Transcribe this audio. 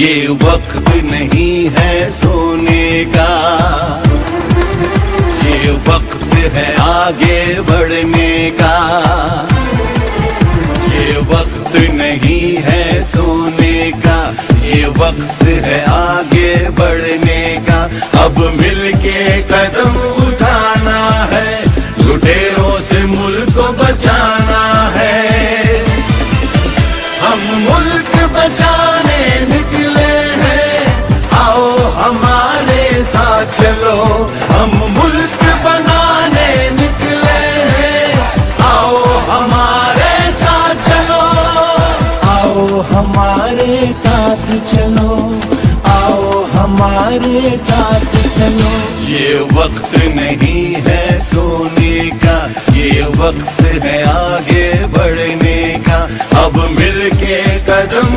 ये वक्त नहीं है सोने का, ये वक्त है आगे बढ़ने का। ये वक्त नहीं है सोने का, ये वक्त है आगे बढ़ने का। अब मिलके कदम उठाना है, लुटेरों से मुल्क को बचाना है। हम मुल्क बचाने निकले हैं, आओ हमारे साथ चलो। हम मुल्क बनाने निकले हैं, आओ हमारे साथ चलो। आओ हमारे साथ चलो, आओ हमारे साथ चलो। ये वक्त नहीं है सोने का, ये वक्त है आगे बढ़ने का। अब मिलके कदम